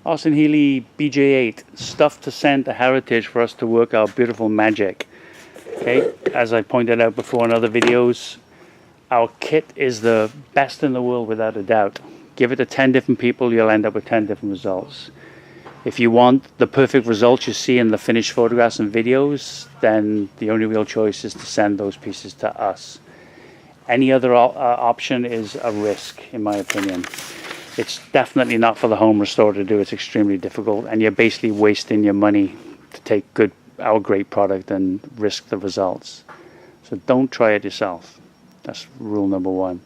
Austin Healey BJ8, stuff to send to Heritage for us to work our beautiful magic. Okay, as I pointed out before in other videos, our kit is the best in the world without a doubt. Give it to 10 different people, you'll end up with 10 different results. If you want the perfect results you see in the finished photographs and videos, then the only real choice is to send those pieces to us. Any other option is a risk, in my opinion. It's definitely not for the home restorer to do. It's extremely difficult, and you're basically wasting your money to take our great product and risk the results. So don't try it yourself. That's rule number one.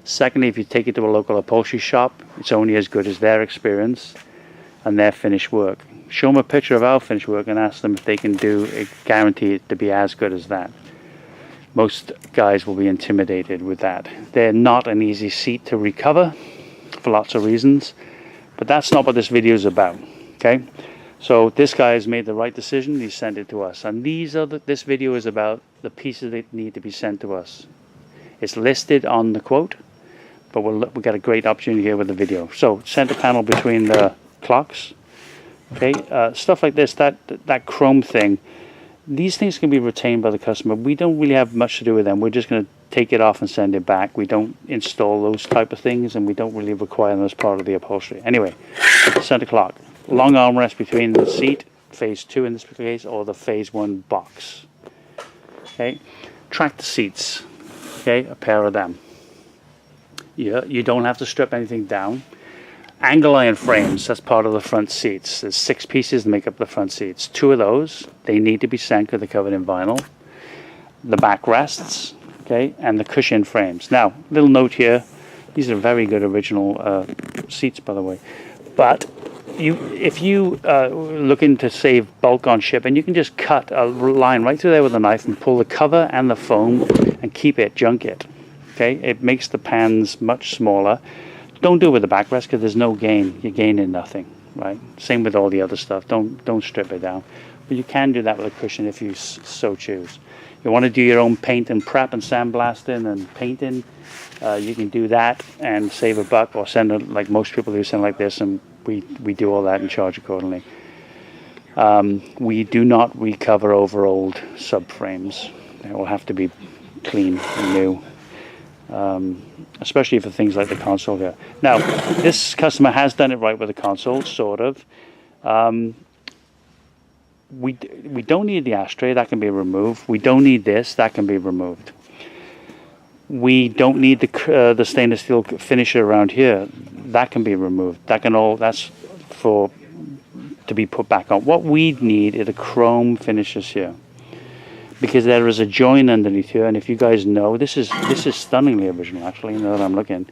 Secondly, if you take it to a local upholstery shop, it's only as good as their experience and their finished work. Show them a picture of our finished work and ask them if they can guarantee it to be as good as that. Most guys will be intimidated with that. They're not an easy seat to recover for lots of reasons, but that's not what this video is about. Okay, so this guy has made the right decision. He sent it to us, and this video is about the pieces that need to be sent to us. It's listed on the quote, but we've got a great opportunity here with the video. So center panel between the clocks. Okay, stuff like this, that chrome thing, these things can be retained by the customer. We don't really have much to do with them. We're just going to take it off and send it back. We don't install those type of things, and we don't really require them as part of the upholstery. Anyway, center clock, long armrest between the seat, phase 2 in this case, or the phase 1 box. Okay, tractor seats, okay, a pair of them. You don't have to strip anything down. Angle iron frames, that's part of the front seats. There's 6 pieces that make up the front seats. 2 of those, they need to be sent because they're covered in vinyl. The back rests, okay, and the cushion frames. Now, little note here, these are very good original seats, by the way. But if you looking to save bulk on shipping, you can just cut a line right through there with a knife and pull the cover and the foam and keep it, junk it. Okay, it makes the pans much smaller. Don't do it with the backrest because there's no gain. You're gaining nothing, right? Same with all the other stuff. Don't strip it down. But you can do that with a cushion if you so choose. You want to do your own paint and prep and sandblasting and painting, you can do that and save a buck, or send it like most people do, send like this, and we do all that and charge accordingly. We do not recover over old subframes. They will have to be clean and new. Especially for things like the console here. Now, this customer has done it right with the console, sort of. We don't need the ashtray, that can be removed. We don't need this, that can be removed. We don't need the stainless steel finisher around here, that can be removed. That's to be put back on. What we need are the chrome finishes here, because there is a join underneath here, and if you guys know, this is stunningly original actually, now that I'm looking.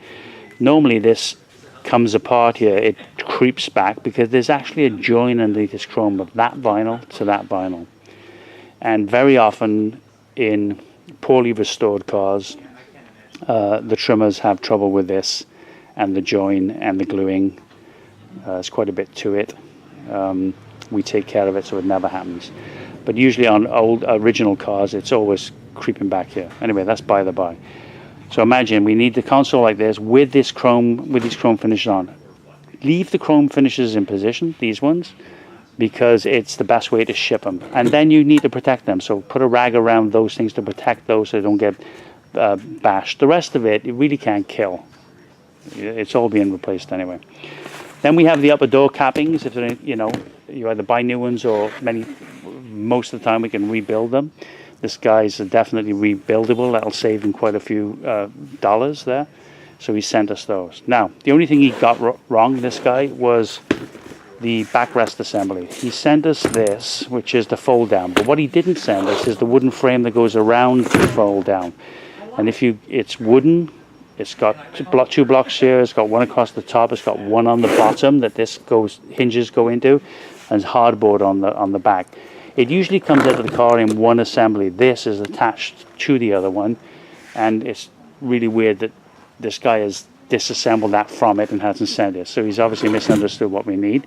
Normally this comes apart here, it creeps back because there's actually a join underneath this chrome of that vinyl to that vinyl. And very often in poorly restored cars, the trimmers have trouble with this, and the join and the gluing. There's quite a bit to it. We take care of it so it never happens. But usually on old original cars, it's always creeping back here. Anyway, that's by the by. So imagine we need the console like this with these chrome finishes on. Leave the chrome finishes in position, these ones, because it's the best way to ship them. And then you need to protect them. So put a rag around those things to protect those so they don't get bashed. The rest of it, really can't kill. It's all being replaced anyway. Then we have the upper door cappings. If you either buy new ones, or most of the time we can rebuild them. This guy's definitely rebuildable. That'll save him quite a few dollars there. So he sent us those. Now, the only thing he got wrong, this guy, was the backrest assembly. He sent us this, which is the fold down. But what he didn't send us is the wooden frame that goes around the fold down. And it's wooden. It's got two blocks here. It's got one across the top. It's got one on the bottom that hinges go into, and hardboard on the back. It usually comes out of the car in one assembly. This is attached to the other one, and it's really weird that this guy has disassembled that from it and hasn't sent it. So he's obviously misunderstood what we need.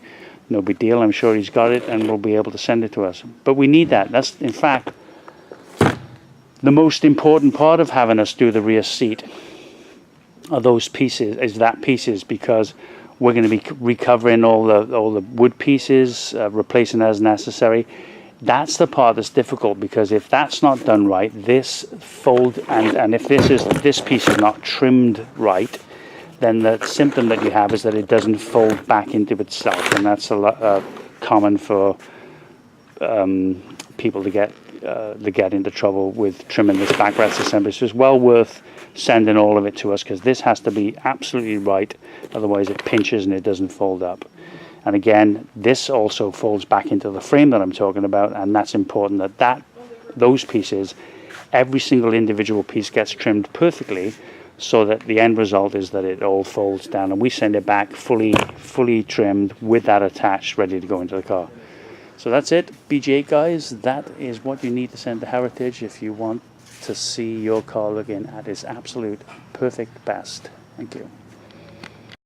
No big deal. I'm sure he's got it and will be able to send it to us. But we need that. That's, in fact, the most important part of having us do the rear seat are those pieces, because We're going to be recovering all the wood pieces, replacing as necessary. That's the part that's difficult, because if that's not done right, this fold and if this piece is not trimmed right, then the symptom that you have is that it doesn't fold back into itself, and that's a lot common for people to get into trouble with trimming this backrest assembly. So it's well worth sending all of it to us, because this has to be absolutely right, otherwise it pinches and it doesn't fold up. And again, this also folds back into the frame that I'm talking about, and that's important that those pieces, every single individual piece gets trimmed perfectly, so that the end result is that it all folds down, and we send it back fully trimmed with that attached, ready to go into the car. So that's it, BJ8 guys. That is what you need to send to Heritage if you want to see your car looking at its absolute perfect best. Thank you.